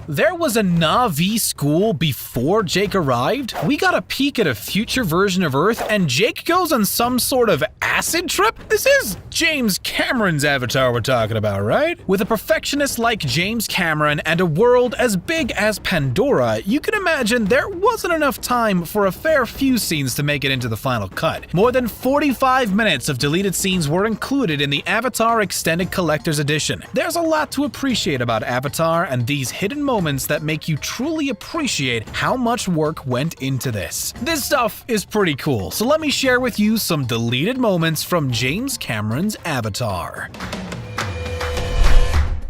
There was a Na'vi school before Jake arrived? We got a peek at a future version of Earth, and Jake goes on some sort of acid trip? This is James Cameron's Avatar we're talking about, right? With a perfectionist like James Cameron and a world as big as Pandora, you can imagine there wasn't enough time for a fair few scenes to make it into the final cut. More than 45 minutes of deleted scenes were included in the Avatar Extended Collector's Edition. There's a lot to appreciate about Avatar and these hidden moments that make you truly appreciate how much work went into this. This stuff is pretty cool, so let me share with you some deleted moments from James Cameron's Avatar.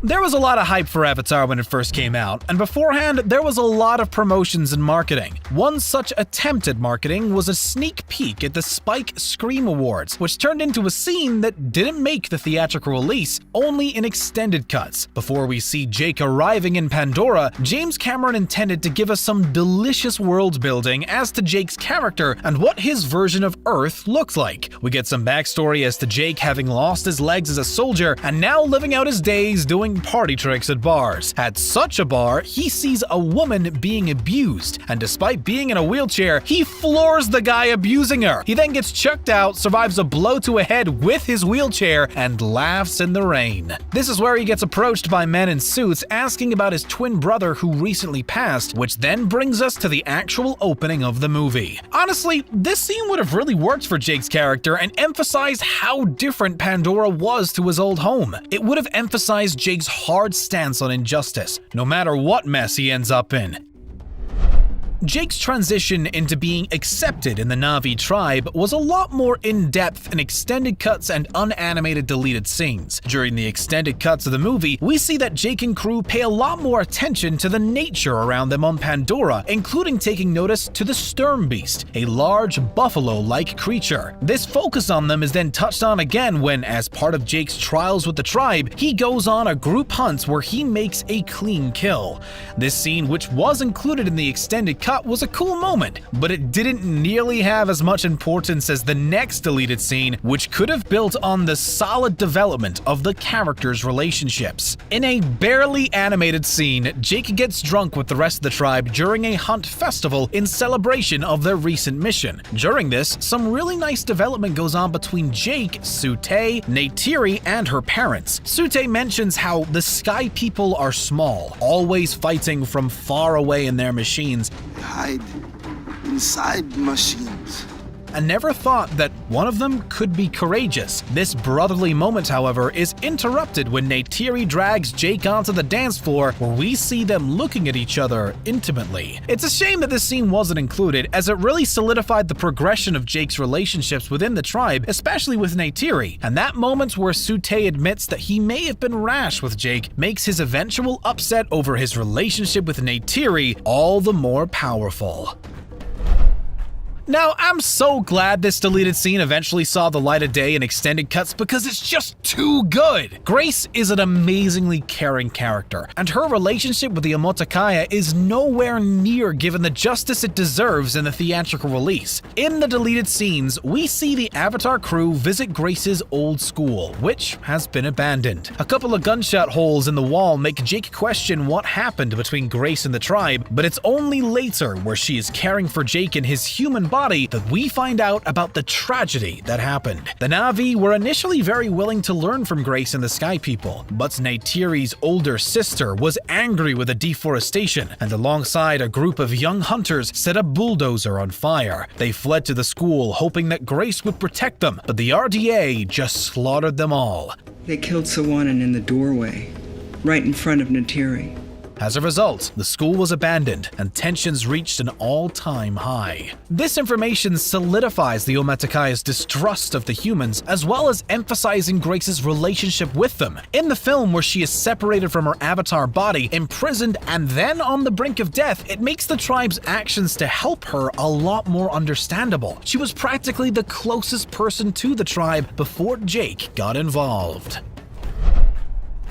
There was a lot of hype for Avatar when it first came out, and beforehand, there was a lot of promotions and marketing. One such attempt at marketing was a sneak peek at the Spike Scream Awards, which turned into a scene that didn't make the theatrical release, only in extended cuts. Before we see Jake arriving in Pandora, James Cameron intended to give us some delicious world building as to Jake's character and what his version of Earth looked like. We get some backstory as to Jake having lost his legs as a soldier and now living out his days doing party tricks at bars. At such a bar, he sees a woman being abused, and despite being in a wheelchair, he floors the guy abusing her. He then gets chucked out, survives a blow to a head with his wheelchair, and laughs in the rain. This is where he gets approached by men in suits asking about his twin brother who recently passed, which then brings us to the actual opening of the movie. Honestly, this scene would have really worked for Jake's character and emphasized how different Pandora was to his old home. It would have emphasized Jake's hard stance on injustice, no matter what mess he ends up in. Jake's transition into being accepted in the Na'vi tribe was a lot more in-depth in extended cuts and unanimated deleted scenes. During the extended cuts of the movie, we see that Jake and crew pay a lot more attention to the nature around them on Pandora, including taking notice to the Sturm Beast, a large buffalo-like creature. This focus on them is then touched on again when, as part of Jake's trials with the tribe, he goes on a group hunt where he makes a clean kill. This scene, which was included in the extended cut, was a cool moment, but it didn't nearly have as much importance as the next deleted scene, which could have built on the solid development of the characters' relationships. In a barely animated scene, Jake gets drunk with the rest of the tribe during a hunt festival in celebration of their recent mission. During this, some really nice development goes on between Jake, Sute, Neytiri, and her parents. Sute mentions how the Sky People are small, always fighting from far away in their machines, hide inside machines. I never thought that one of them could be courageous. This brotherly moment, however, is interrupted when Neytiri drags Jake onto the dance floor where we see them looking at each other intimately. It's a shame that this scene wasn't included, as it really solidified the progression of Jake's relationships within the tribe, especially with Neytiri, and that moment where Sute admits that he may have been rash with Jake makes his eventual upset over his relationship with Neytiri all the more powerful. Now, I'm so glad this deleted scene eventually saw the light of day in extended cuts because it's just too good. Grace is an amazingly caring character, and her relationship with the Omotakaya is nowhere near given the justice it deserves in the theatrical release. In the deleted scenes, we see the Avatar crew visit Grace's old school, which has been abandoned. A couple of gunshot holes in the wall make Jake question what happened between Grace and the tribe, but it's only later, where she is caring for Jake in his human body, that we find out about the tragedy that happened. The Na'vi were initially very willing to learn from Grace and the Sky People, but Neytiri's older sister was angry with the deforestation, and alongside a group of young hunters set a bulldozer on fire. They fled to the school hoping that Grace would protect them, but the RDA just slaughtered them all. They killed Sawanan in the doorway, right in front of Neytiri. As a result, the school was abandoned and tensions reached an all-time high. This information solidifies the Omatakaya's distrust of the humans, as well as emphasizing Grace's relationship with them. In the film, where she is separated from her avatar body, imprisoned, and then on the brink of death, it makes the tribe's actions to help her a lot more understandable. She was practically the closest person to the tribe before Jake got involved.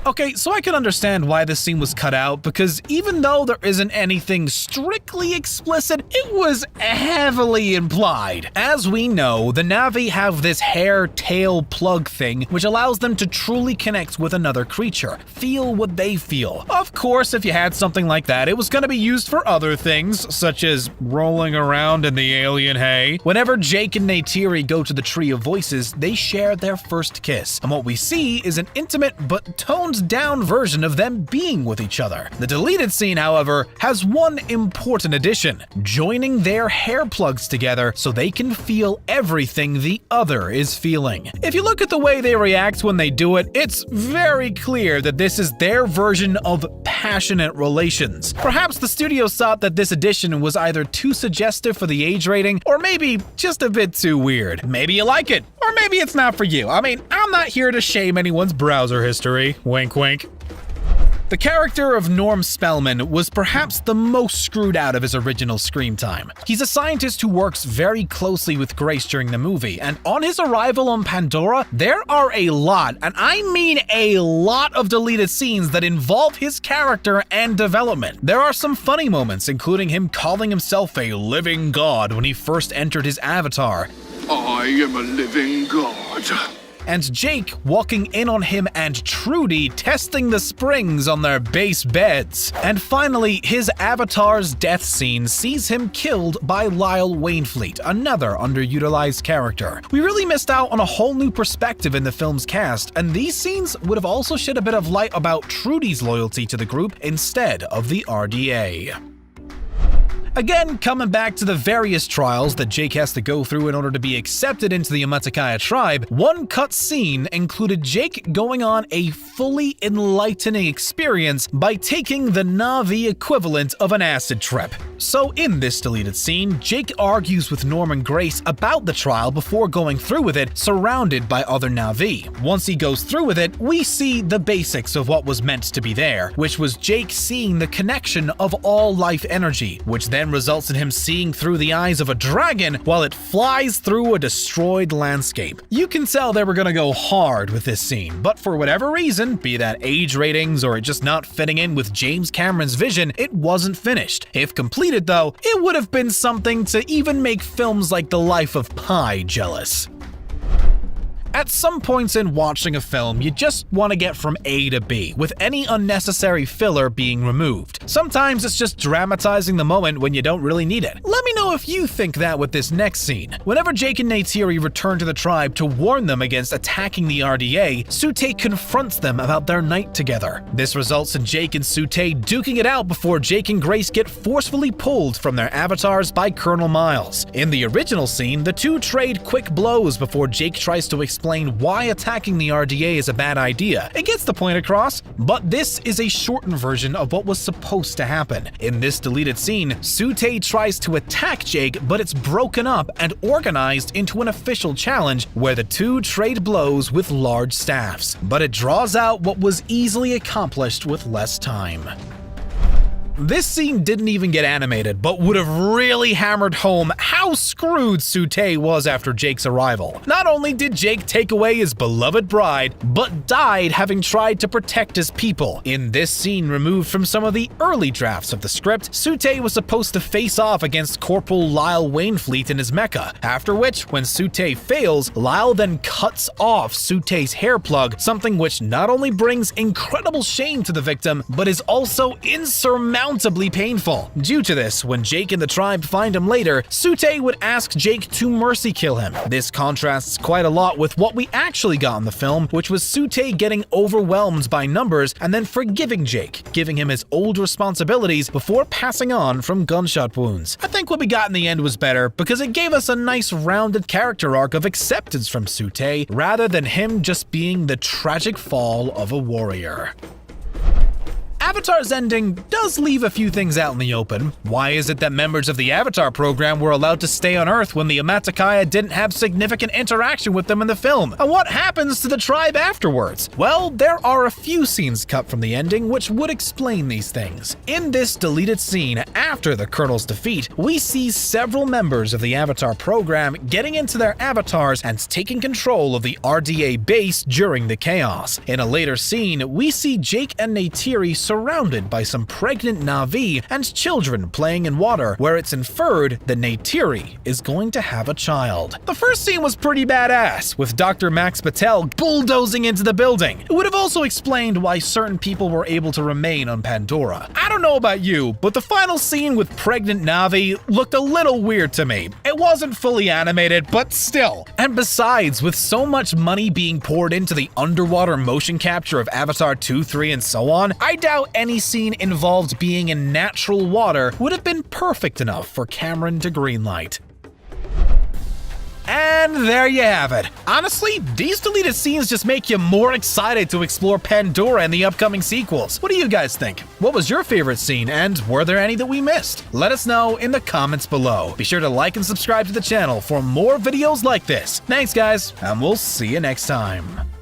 Okay, so I can understand why this scene was cut out, because even though there isn't anything strictly explicit, it was heavily implied. As we know, the Na'vi have this hair-tail plug thing, which allows them to truly connect with another creature, feel what they feel. Of course, if you had something like that, it was going to be used for other things, such as rolling around in the alien hay. Whenever Jake and Neytiri go to the Tree of Voices, they share their first kiss, and what we see is an intimate but toned down version of them being with each other. The deleted scene, however, has one important addition: joining their hair plugs together so they can feel everything the other is feeling. If you look at the way they react when they do it, it's very clear that this is their version of passionate relations. Perhaps the studios thought that this addition was either too suggestive for the age rating, or maybe just a bit too weird. Maybe you like it, or maybe it's not for you. I mean, I'm not here to shame anyone's browser history. Wink, wink. The character of Norm Spellman was perhaps the most screwed out of his original screen time. He's a scientist who works very closely with Grace during the movie, and on his arrival on Pandora, there are a lot, and I mean a lot, of deleted scenes that involve his character and development. There are some funny moments, including him calling himself a living god when he first entered his avatar. I am a living god. And Jake walking in on him and Trudy testing the springs on their base beds. And finally, his avatar's death scene sees him killed by Lyle Wainfleet, another underutilized character. We really missed out on a whole new perspective in the film's cast, and these scenes would have also shed a bit of light about Trudy's loyalty to the group instead of the RDA. Again, coming back to the various trials that Jake has to go through in order to be accepted into the Amaticaya tribe, one cut scene included Jake going on a fully enlightening experience by taking the Na'vi equivalent of an acid trip. So in this deleted scene, Jake argues with Norm and Grace about the trial before going through with it, surrounded by other Na'vi. Once he goes through with it, we see the basics of what was meant to be there, which was Jake seeing the connection of all life energy, which then results in him seeing through the eyes of a dragon while it flies through a destroyed landscape. You can tell they were gonna go hard with this scene, but for whatever reason, be that age ratings or it just not fitting in with James Cameron's vision, it wasn't finished. If completed though, it would have been something to even make films like The Life of Pi jealous. At some points in watching a film, you just want to get from A to B, with any unnecessary filler being removed. Sometimes it's just dramatizing the moment when you don't really need it. Let me know if you think that with this next scene. Whenever Jake and Neytiri return to the tribe to warn them against attacking the RDA, Sute confronts them about their night together. This results in Jake and Sute duking it out before Jake and Grace get forcefully pulled from their avatars by Colonel Miles. In the original scene, the two trade quick blows before Jake tries to explain why attacking the RDA is a bad idea. It gets the point across, but this is a shortened version of what was supposed to happen. In this deleted scene, Sute tries to attack Jake, but it's broken up and organized into an official challenge where the two trade blows with large staffs. But it draws out what was easily accomplished with less time. This scene didn't even get animated, but would have really hammered home how screwed Sute was after Jake's arrival. Not only did Jake take away his beloved bride, but died having tried to protect his people. In this scene removed from some of the early drafts of the script, Sute was supposed to face off against Corporal Lyle Wainfleet in his mecha, after which, when Sute fails, Lyle then cuts off Sute's hair plug, something which not only brings incredible shame to the victim, but is also insurmountable painful. Due to this, when Jake and the tribe find him later, Sute would ask Jake to mercy kill him. This contrasts quite a lot with what we actually got in the film, which was Sute getting overwhelmed by numbers and then forgiving Jake, giving him his old responsibilities before passing on from gunshot wounds. I think what we got in the end was better because it gave us a nice rounded character arc of acceptance from Sute rather than him just being the tragic fall of a warrior. Avatar's ending does leave a few things out in the open. Why is it that members of the Avatar program were allowed to stay on Earth when the Amaticaya didn't have significant interaction with them in the film? And what happens to the tribe afterwards? Well, there are a few scenes cut from the ending which would explain these things. In this deleted scene after the Colonel's defeat, we see several members of the Avatar program getting into their avatars and taking control of the RDA base during the chaos. In a later scene, we see Jake and Neytiri surrounded by some pregnant Na'vi and children playing in water, where it's inferred that Neytiri is going to have a child. The first scene was pretty badass, with Dr. Max Patel bulldozing into the building. It would have also explained why certain people were able to remain on Pandora. I don't know about you, but the final scene with pregnant Na'vi looked a little weird to me. It wasn't fully animated, but still. And besides, with so much money being poured into the underwater motion capture of Avatar 2, 3, and so on, I doubt any scene involved being in natural water would have been perfect enough for Cameron to greenlight. And there you have it. Honestly, these deleted scenes just make you more excited to explore Pandora and the upcoming sequels. What do you guys think? What was your favorite scene, and were there any that we missed? Let us know in the comments below. Be sure to like and subscribe to the channel for more videos like this. Thanks guys, and we'll see you next time.